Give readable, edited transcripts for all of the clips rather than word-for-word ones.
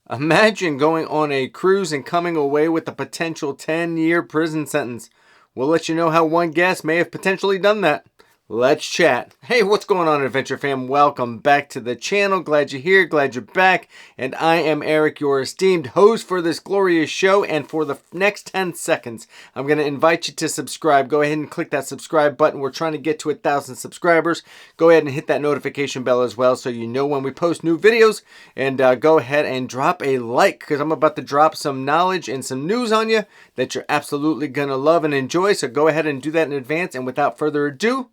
Imagine going on a cruise and coming away with a potential 10-year prison sentence. We'll let you know how one guest may have potentially done that. Let's chat. Hey, what's going on, Adventure Fam? Welcome back to the channel. Glad you're here. Glad you're back. And I am Eric, your esteemed host for this glorious show. And for the next 10 seconds, I'm going to invite you to subscribe. Go ahead and click that subscribe button. We're trying to get to 1,000 subscribers. Go ahead and hit that notification bell as well so you know when we post new videos. And go ahead and drop a like because I'm about to drop some knowledge and some news on you that you're absolutely going to love and enjoy. So go ahead and do that in advance. And without further ado,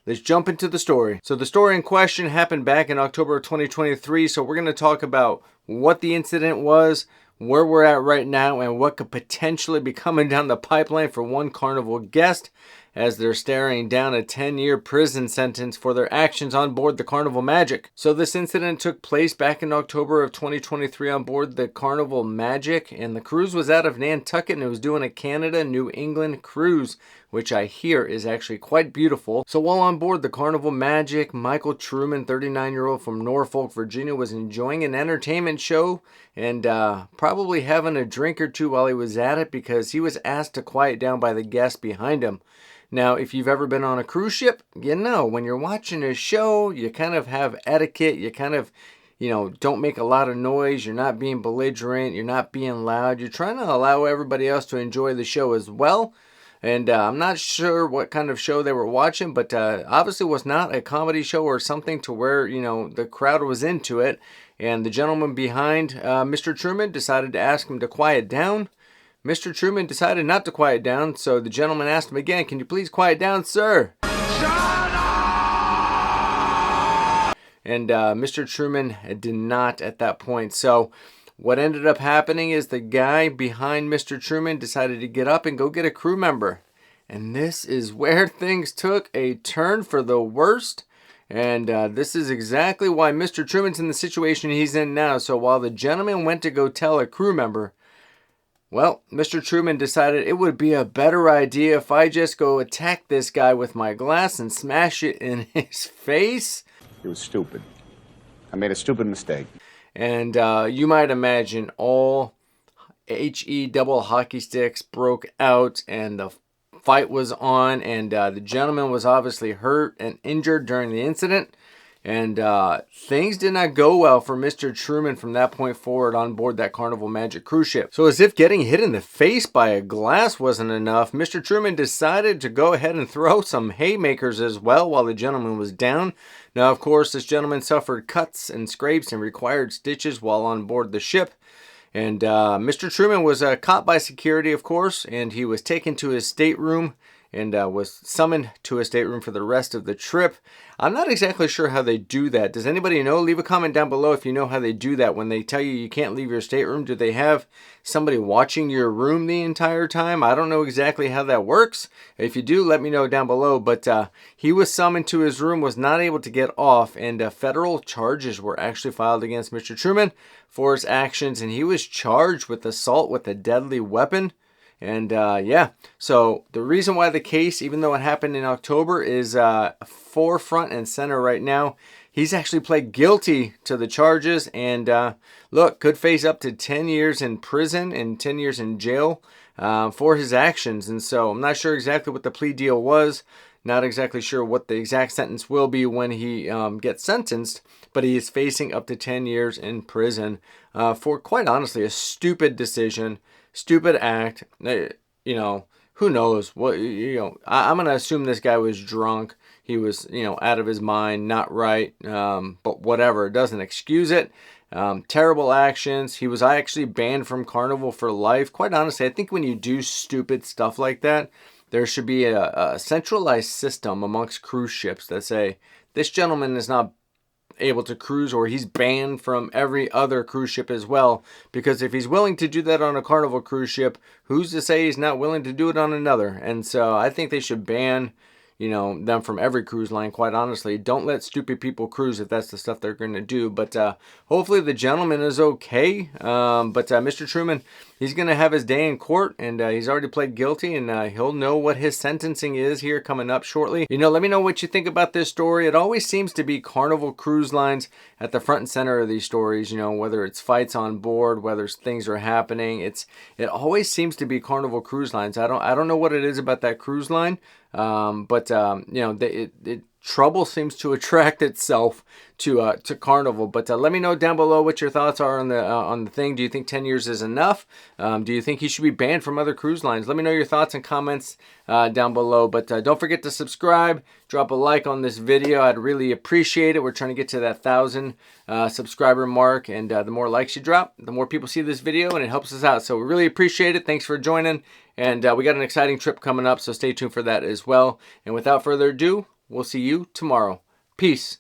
let's jump into the story. So the story in question happened back in October of 2023. So we're going to talk about what the incident was, where we're at right now, and what could potentially be coming down the pipeline for one Carnival guest as they're staring down a 10-year prison sentence for their actions on board the Carnival Magic. So this incident took place back in October of 2023 on board the Carnival Magic, and the cruise was out of Nantucket and it was doing a Canada-New England cruise, which I hear is actually quite beautiful. So while on board the Carnival Magic, Michael Truman, 39-year-old from Norfolk, Virginia, was enjoying an entertainment show and probably having a drink or two while he was at it because he was asked to quiet down by the guests behind him. Now, if you've ever been on a cruise ship, you know, when you're watching a show, you kind of have etiquette. You kind of, don't make a lot of noise. You're not being belligerent. You're not being loud. You're trying to allow everybody else to enjoy the show as well. And I'm not sure what kind of show they were watching, but obviously was not a comedy show or something to where, the crowd was into it. And the gentleman behind Mr. Truman decided to ask him to quiet down. Mr. Truman decided not to quiet down, so the gentleman asked him again, "Can you please quiet down, sir?" Shut up! And Mr. Truman did not at that point. So what ended up happening is the guy behind Mr. Truman decided to get up and go get a crew member. And this is where things took a turn for the worst. And this is exactly why Mr. Truman's in the situation he's in now. So while the gentleman went to go tell a crew member, well, Mr. Truman decided it would be a better idea if I just go attack this guy with my glass and smash it in his face. It was stupid. I made a stupid mistake. And you might imagine all HE double hockey sticks broke out and the fight was on. And the gentleman was obviously hurt and injured during the incident. And things did not go well for Mr. Truman from that point forward on board that Carnival Magic cruise ship. So as if getting hit in the face by a glass wasn't enough, Mr. Truman decided to go ahead and throw some haymakers as well while the gentleman was down. Now, of course, this gentleman suffered cuts and scrapes and required stitches while on board the ship. And Mr. Truman was caught by security, of course, and he was taken to his stateroom and was summoned to a stateroom for the rest of the trip. I'm not exactly sure how they do that. Does anybody know? Leave a comment down below if you know how they do that. When they tell you you can't leave your stateroom, do they have somebody watching your room the entire time? I don't know exactly how that works. If you do, let me know down below. But he was summoned to his room, was not able to get off, and federal charges were actually filed against Mr. Truman for his actions, and he was charged with assault with a deadly weapon. And yeah, so the reason why the case, even though it happened in October, is forefront and center right now. He's actually pled guilty to the charges and look, could face up to 10 years in prison and 10 years in jail for his actions. And so I'm not sure exactly what the plea deal was. Not exactly sure what the exact sentence will be when he gets sentenced, but he is facing up to 10 years in prison for, quite honestly, a stupid decision. Stupid act. Who knows what, I'm going to assume this guy was drunk. He was, out of his mind, not right. But whatever, it doesn't excuse it. Terrible actions. He was actually banned from Carnival for life. Quite honestly, I think when you do stupid stuff like that, there should be a centralized system amongst cruise ships that say, this gentleman is not able to cruise, or he's banned from every other cruise ship as well. Because if he's willing to do that on a Carnival cruise ship, who's to say he's not willing to do it on another? And so I think they should ban, you know, them from every cruise line, quite honestly. Don't let stupid people cruise if that's the stuff they're going to do. But hopefully the gentleman is okay. But Mr. Truman, he's going to have his day in court, and he's already pled guilty, and he'll know what his sentencing is here coming up shortly. You know, let me know what you think about this story. It always seems to be Carnival Cruise Lines at the front and center of these stories, you know, whether it's fights on board, whether things are happening. It always seems to be Carnival Cruise Lines. I don't know what it is about that cruise line, but you know, trouble seems to attract itself to Carnival. But let me know down below what your thoughts are on the thing. Do you think 10 years is enough? Do you think he should be banned from other cruise lines? Let me know your thoughts and comments down below. But don't forget to subscribe, drop a like on this video. I'd really appreciate it. We're trying to get to that 1,000 subscriber mark, and the more likes you drop, the more people see this video, and it helps us out. So we really appreciate it. Thanks for joining, and we got an exciting trip coming up, so stay tuned for that as well. And without further ado, we'll see you tomorrow. Peace.